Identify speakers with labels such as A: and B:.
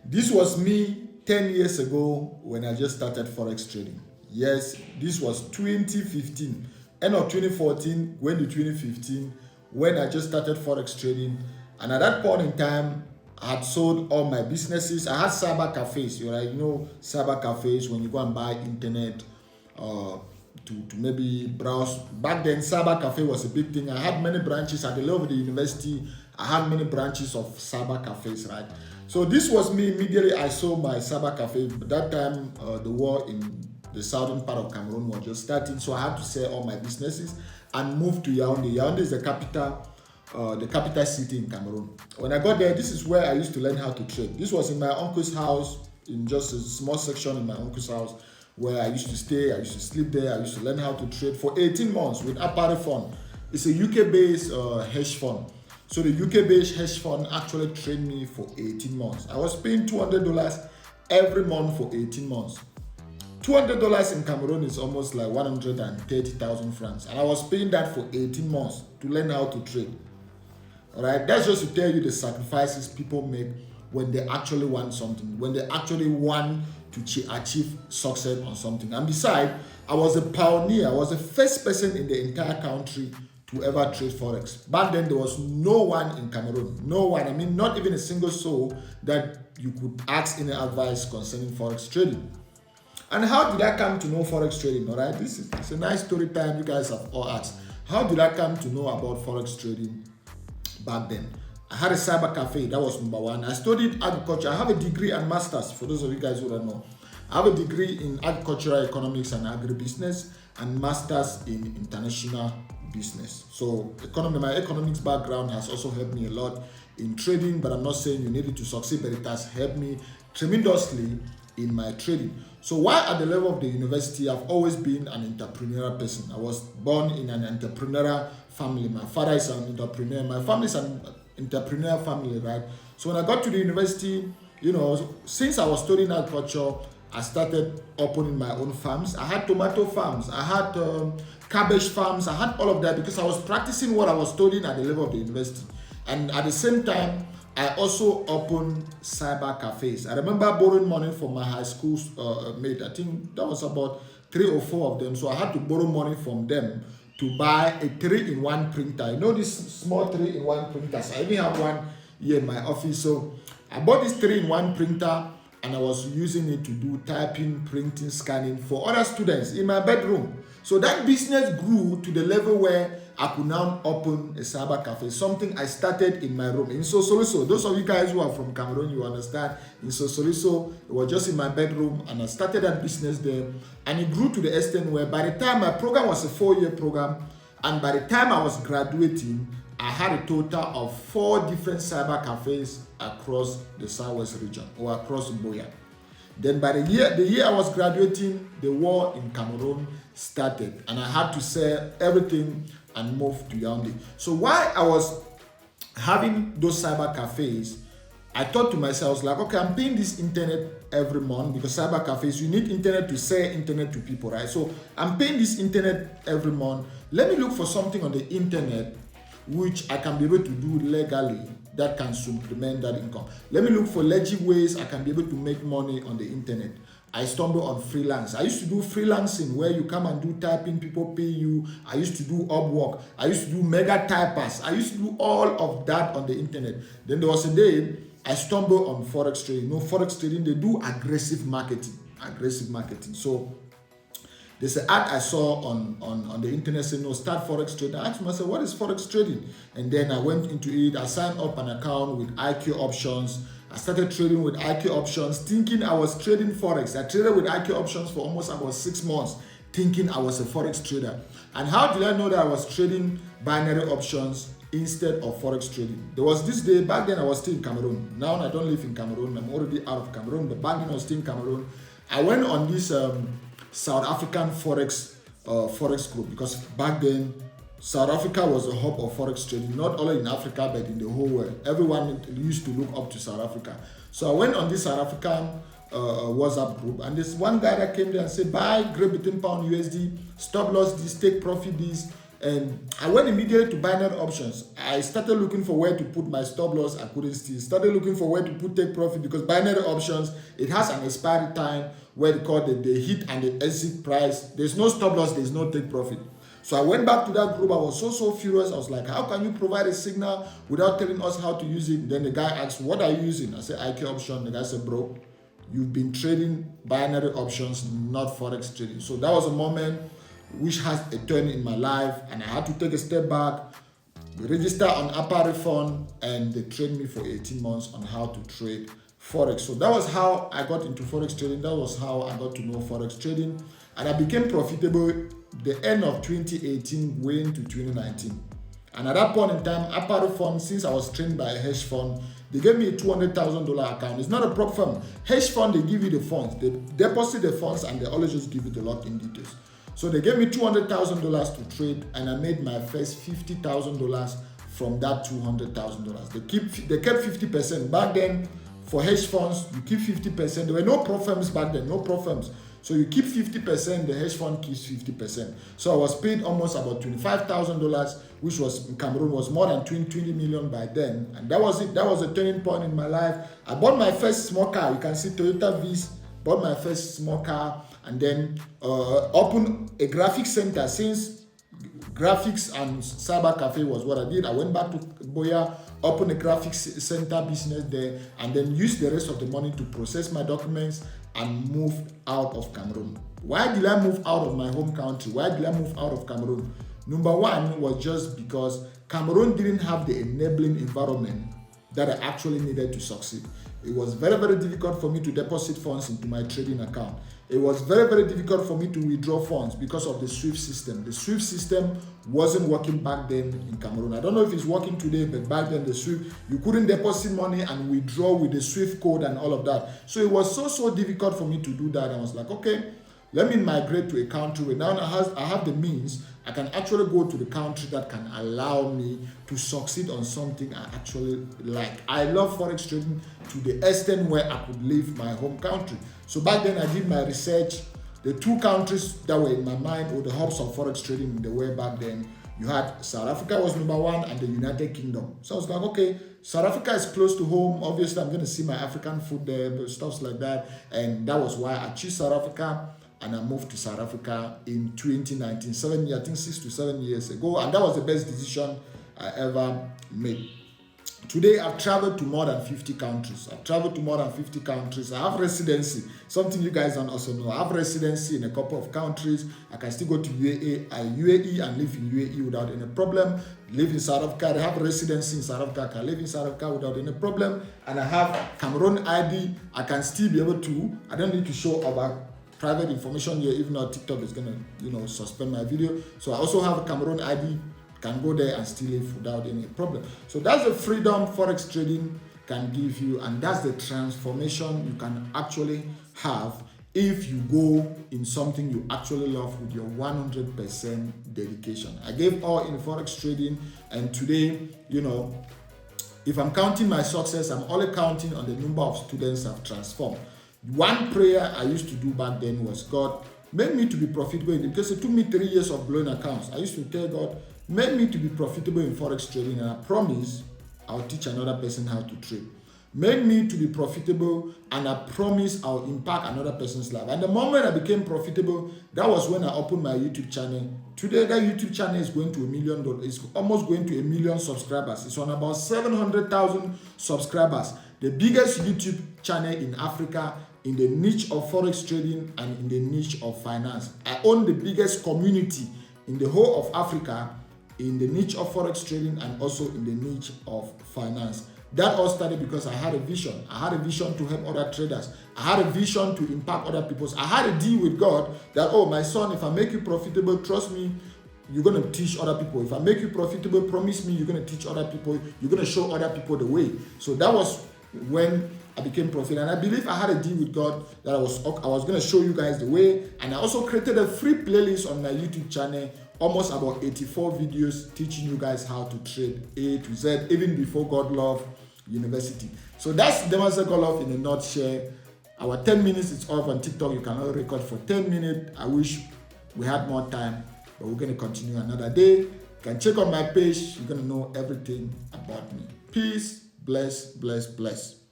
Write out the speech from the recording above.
A: This was me 10 years ago when I just started Forex trading. Yes, this was 2015, end of 2014, going to 2015, when I just started Forex trading. And at that point in time, I had sold all my businesses. I had cyber cafes. Cyber cafes when you go and buy internet to maybe browse. Back then, cyber cafe was a big thing. I had many branches at the level of the university. I had many branches of cyber cafes, right? So this was me. Immediately I sold my cyber cafe. But that time, the war in the southern part of Cameroon was just starting, so I had to sell all my businesses and move to Yaoundé. Yaoundé is the capital city in Cameroon. When I got there, this is where I used to learn how to trade. This was in my uncle's house, in just a small section in my uncle's house, where I used to stay. I used to sleep there. I used to learn how to trade for 18 months with Apari Fund. It's a UK-based hedge fund. So the UK-based hedge fund actually trained me for 18 months. I was paying $200 every month for 18 months. $200 in Cameroon is almost like 130,000 francs. And I was paying that for 18 months to learn how to trade. All right, that's just to tell you the sacrifices people make when they actually want something, when they actually want to achieve success on something. And besides, I was a pioneer. I was the first person in the entire country to ever trade Forex. Back then, there was no one in Cameroon. No one. I mean, not even a single soul that you could ask any advice concerning Forex trading. And how did I come to know Forex trading? All right, it's a nice story time you guys have all asked. How did I come to know about Forex trading back then? I had a cyber cafe, that was number one. I studied agriculture. I have a degree and master's, for those of you guys who don't know. I have a degree in agricultural economics and agribusiness and master's in international business. So my economics background has also helped me a lot in trading, but I'm not saying you needed to succeed, but it has helped me tremendously in my trading. So while at the level of the university, I've always been an entrepreneurial person. I was born in an entrepreneurial family. My father is an entrepreneur. My family is an entrepreneurial family, right? So when I got to the university, since I was studying agriculture, I started opening my own farms. I had tomato farms. I had cabbage farms. I had all of that because I was practicing what I was studying at the level of the university. And at the same time, I also opened cyber cafes. I remember borrowing money from my high school mate. I think that was about 3 or 4 of them. So I had to borrow money from them to buy a 3-in-1 printer. These small 3-in-1 printers. I even have one here in my office. So I bought this 3-in-1 printer and I was using it to do typing, printing, scanning for other students in my bedroom. So that business grew to the level where I could now open a cyber cafe, something I started in my room. In Sosoliso, those of you guys who are from Cameroon, you understand, in Sosoliso, it was just in my bedroom, and I started that business there, and it grew to the extent where by the time my program was a 4-year program, and by the time I was graduating, I had a total of 4 different cyber cafes across the Southwest region, or across Boya. Then by the year I was graduating, the war in Cameroon started, and I had to sell everything and move to Yaoundé. So while I was having those cyber cafes, I thought to myself, okay, I'm paying this internet every month because cyber cafes, you need internet to sell internet to people, right? So I'm paying this internet every month. Let me look for something on the internet which I can be able to do legally that can supplement that income. Let me look for legit ways I can be able to make money on the internet. I stumbled on freelance. I used to do freelancing where you come and do typing, people pay you. I used to do Upwork. I used to do mega typers. I used to do all of that on the internet. Then there was a day I stumbled on Forex trading. Forex trading, they do aggressive marketing. So there's an ad I saw on the internet saying, start Forex trading. I asked myself, what is Forex trading? And then I went into it. I signed up an account with IQ options. I started trading with IQ options, thinking I was trading Forex. I traded with IQ options for almost about 6 months, thinking I was a Forex trader. And how did I know that I was trading binary options instead of Forex trading? There was this day, back then I was still in Cameroon. Now I don't live in Cameroon. I'm already out of Cameroon, but back then I was still in Cameroon. I went on this South African Forex group because back then South Africa was the hub of Forex trading, not only in Africa, but in the whole world. Everyone used to look up to South Africa. So I went on this South African WhatsApp group, and this one guy that came there and said, buy Great Britain Pound USD, stop loss this, take profit this, And I went immediately to binary options. I started looking for where to put my stop loss. I couldn't see. Started looking for where to put take profit, because binary options, it has an expiry time where they call the hit and the exit price. There's no stop loss, there's no take profit. So I went back to that group. I was so furious. I was like, how can you provide a signal without telling us how to use it? Then the guy asked, what are you using? I said, IQ option. The guy said, bro, you've been trading binary options, not Forex trading. So that was a moment which has a turn in my life, and I had to take a step back, register on Apari Fund, and they trained me for 18 months on how to trade Forex. So that was how I got into Forex trading. That was how I got to know Forex trading, and I became profitable the end of 2018 way into 2019. And at that point in time, Apari Fund, since I was trained by a hedge fund, they gave me a $200,000 account. It's not a prop firm. Hedge fund, they give you the funds. They deposit the funds and they always just give you the lock-in details. So they gave me $200,000 to trade, and I made my first $50,000 from that $200,000. They kept 50%. Back then, for hedge funds, you keep 50%. There were no prop firms back then, no prop firms. So you keep 50%, the hedge fund keeps 50%. So I was paid almost about $25,000, which was in Cameroon was more than 20 million by then. And that was it. That was a turning point in my life. I bought my first small car. You can see Toyota Viz. Bought my first small car, and then opened a graphics center. Since graphics and cyber cafe was what I did, I went back to Boya, opened a graphics center business there, and then used the rest of the money to process my documents and move out of Cameroon. Why did I move out of my home country? Why did I move out of Cameroon? Number one was just because Cameroon didn't have the enabling environment that I actually needed to succeed. It was very difficult for me to deposit funds into my trading account. It was very difficult for me to withdraw funds because of the SWIFT system. The SWIFT system wasn't working back then in Cameroon. I don't know if it's working today, but back then the SWIFT, you couldn't deposit money and withdraw with the SWIFT code and all of that. So it was so difficult for me to do that. I was like, okay, let me migrate to a country where now I have the means. I can actually go to the country that can allow me to succeed on something I actually like. I love Forex trading to the extent where I could leave my home country. So back then I did my research. The two countries that were in my mind or the hubs of Forex trading in the way back then, you had South Africa was number one and the United Kingdom. So I was like, okay, South Africa is close to home. Obviously, I'm going to see my African food there, stuff like that. And that was why I chose South Africa. And I moved to South Africa in 2019, I think 6 to 7 years ago. And that was the best decision I ever made. Today, I've traveled to more than 50 countries. I have residency, something you guys don't also know. I have residency in a couple of countries. I can still go to UAE and live in UAE without any problem. Live in South Africa. I have residency in South Africa. I can live in South Africa without any problem. And I have Cameroon ID. I can still be able to, I don't need to show our private information here, even though TikTok is gonna, suspend my video. So I also have a Cameroon ID, can go there and still live without any problem. So that's the freedom Forex trading can give you, and that's the transformation you can actually have if you go in something you actually love with your 100% dedication. I gave all in Forex trading, and today, if I'm counting my success, I'm only counting on the number of students I've transformed. One prayer I used to do back then was, God, make me to be profitable because it took me 3 years of blowing accounts. I used to tell God, make me to be profitable in Forex trading, and I promise I'll teach another person how to trade. Make me to be profitable, and I promise I'll impact another person's life. And the moment I became profitable, that was when I opened my YouTube channel. Today, that YouTube channel is going to $1 million. It's almost going to 1 million subscribers. It's on about 700,000 subscribers. The biggest YouTube channel in Africa in the niche of Forex trading and in the niche of finance. I own the biggest community in the whole of Africa in the niche of Forex trading and also in the niche of finance. That all started because I had a vision. I had a vision to help other traders. I had a vision to impact other people. I had a deal with God that, oh, my son, if I make you profitable, trust me, you're going to teach other people. If I make you profitable, promise me you're going to teach other people. You're going to show other people the way. So that was when I became profitable. And I believe I had a deal with God that I was going to show you guys the way. And I also created a free playlist on my YouTube channel, almost about 84 videos teaching you guys how to trade A to Z, even before Godlove University. So that's Ndemazeah Godlove in a nutshell. Our 10 minutes is off on TikTok. You can only record for 10 minutes. I wish we had more time. but we're going to continue another day. You can check on my page. You're going to know everything about me. Peace, bless, bless, bless.